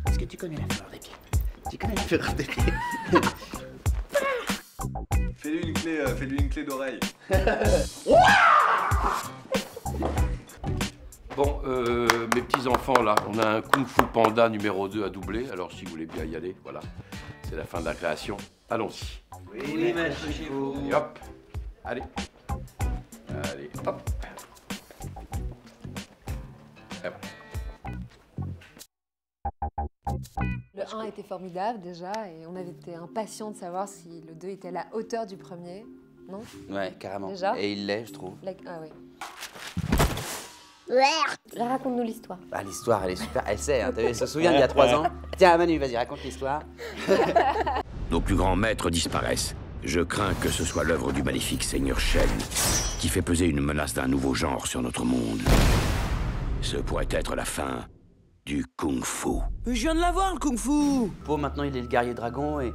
Est-ce que tu connais la fleur des pieds? Tu connais la fleur des pieds? Fais-lui une clé d'oreille. Bon, mes petits-enfants, là, on a un Kung Fu Panda numéro 2 à doubler, alors si vous voulez bien y aller, voilà. C'est la fin de la création. Allons-y. Oui, maître Chifou. Et hop. Allez. Allez, hop. Et voilà. Le 1 était formidable déjà et on avait été impatients de savoir si le 2 était à la hauteur du premier, non? Ouais, carrément. Déjà? Et il l'est, je trouve. Ah oui. Raconte-nous l'histoire. Bah, l'histoire, elle est super. Elle sait, hein, elle se souvient d'il y a 3 ans. Tiens, Manu, vas-y, raconte l'histoire. Nos plus grands maîtres disparaissent. Je crains que ce soit l'œuvre du maléfique Seigneur Shen, qui fait peser une menace d'un nouveau genre sur notre monde. Ce pourrait être la fin du Kung Fu. Mais je viens de l'avoir, le Kung Fu. Po, maintenant, il est le guerrier dragon et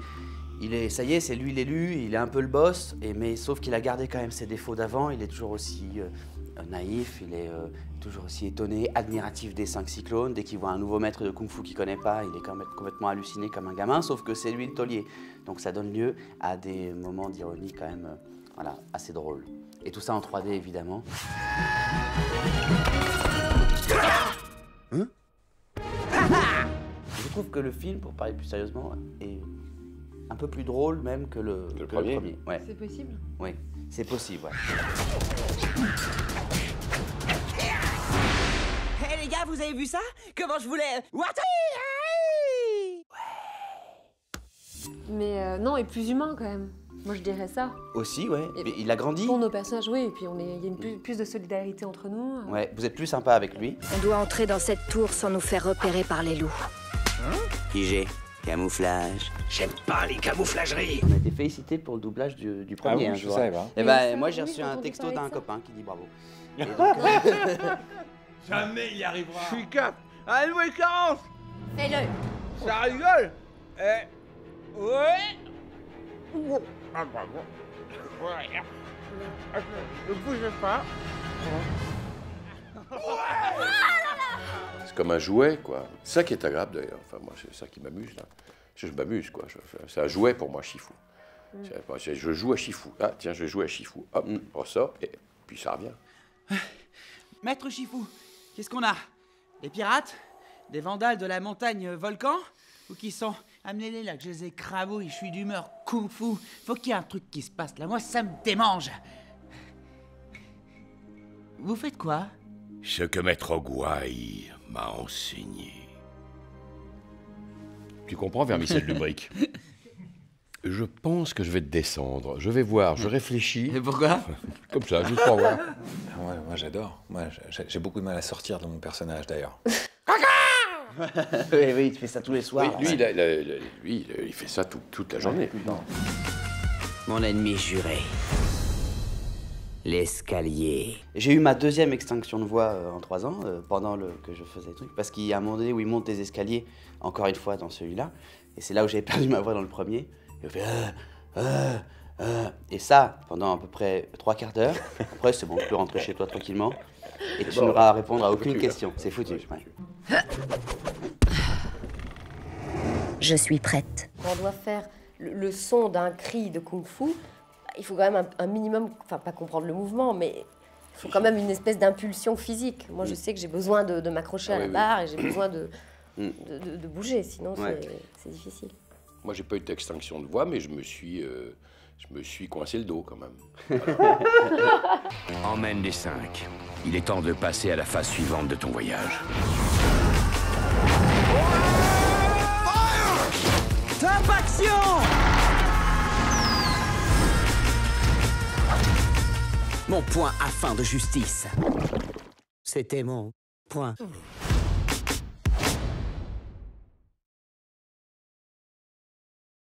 ça y est, c'est lui l'élu, il est un peu le boss, mais sauf qu'il a gardé quand même ses défauts d'avant, il est toujours aussi naïf, il est toujours aussi étonné, admiratif des 5 cyclones. Dès qu'il voit un nouveau maître de Kung Fu qu'il connaît pas, il est quand même complètement halluciné comme un gamin, sauf que c'est lui le taulier. Donc ça donne lieu à des moments d'ironie quand même, voilà, assez drôles. Et tout ça en 3D, évidemment. Hein? Je trouve que le film, pour parler plus sérieusement, est un peu plus drôle même que le premier. Ouais. C'est possible? Oui, c'est possible, ouais. Hé les gars, vous avez vu ça? Comment je voulais... Mais non, et plus humain quand même. Moi je dirais ça. Aussi, ouais. Mais il a grandi. Pour nos personnages, oui, et puis il y a plus de solidarité entre nous. Ouais, vous êtes plus sympa avec lui. On doit entrer dans cette tour sans nous faire repérer par les loups. IG, camouflage. J'aime pas les camouflageries. On a été félicité pour le doublage du premier, Ah oui, je je vois. savais pas. Et Mais bah, ça, moi j'ai oui, reçu quand un on texto parle d'un avec ça. copain qui dit bravo. Et donc, Jamais il y arrivera. Je suis cap. Allez, Louis 40. Fais-le! Ça rigole. Ouais. Ah, bravo. Ouais. Ne bougez pas. C'est comme un jouet, quoi. C'est ça qui est agréable, d'ailleurs. Enfin, moi, c'est ça qui m'amuse, là. Je m'amuse, quoi. C'est un jouet pour moi, Chifou. Je joue à Chifou. Ah, tiens, je vais jouer à Chifou. Hop, on ressort, et puis ça revient. Maître Chifou, qu'est-ce qu'on a? Des pirates? Des vandales de la montagne volcan? Ou qui sont... Amenez-les là, que je les écrabouille, je suis d'humeur Kung Fu. Faut qu'il y ait un truc qui se passe là, moi ça me démange. Vous faites quoi? Ce que Maître Ogwai m'a enseigné. Tu comprends, Vermicelle de brique? Je pense que je vais te descendre. Je vais voir, je réfléchis. Et pourquoi? Comme ça, juste pour voir. Ouais, moi j'adore. Moi j'ai beaucoup de mal à sortir de mon personnage d'ailleurs. oui, oui, il fait ça tous les soirs. Oui, lui, il fait ça toute la journée. Mon ennemi juré. L'escalier. J'ai eu ma deuxième extinction de voix en 3 ans, pendant que je faisais le truc, parce qu'il y a un moment donné où il monte des escaliers, encore une fois dans celui-là, et c'est là où j'avais perdu ma voix dans le premier. Il fait et ça, pendant à peu près 3/4 d'heure. Après, c'est bon, tu peux rentrer chez toi tranquillement, et tu n'auras à répondre à aucune question. C'est foutu. Ouais. Je suis prête. Quand on doit faire le son d'un cri de Kung Fu, il faut quand même un minimum, enfin pas comprendre le mouvement, mais il faut quand même une espèce d'impulsion physique. Moi je sais que j'ai besoin de m'accrocher à la barre et j'ai besoin de bouger, sinon c'est difficile. Moi, j'ai pas eu d'extinction de voix, mais je me suis coincé le dos quand même. Emmène les 5. Il est temps de passer à la phase suivante de ton voyage. Top action! Mon point à fin de justice. C'était mon point.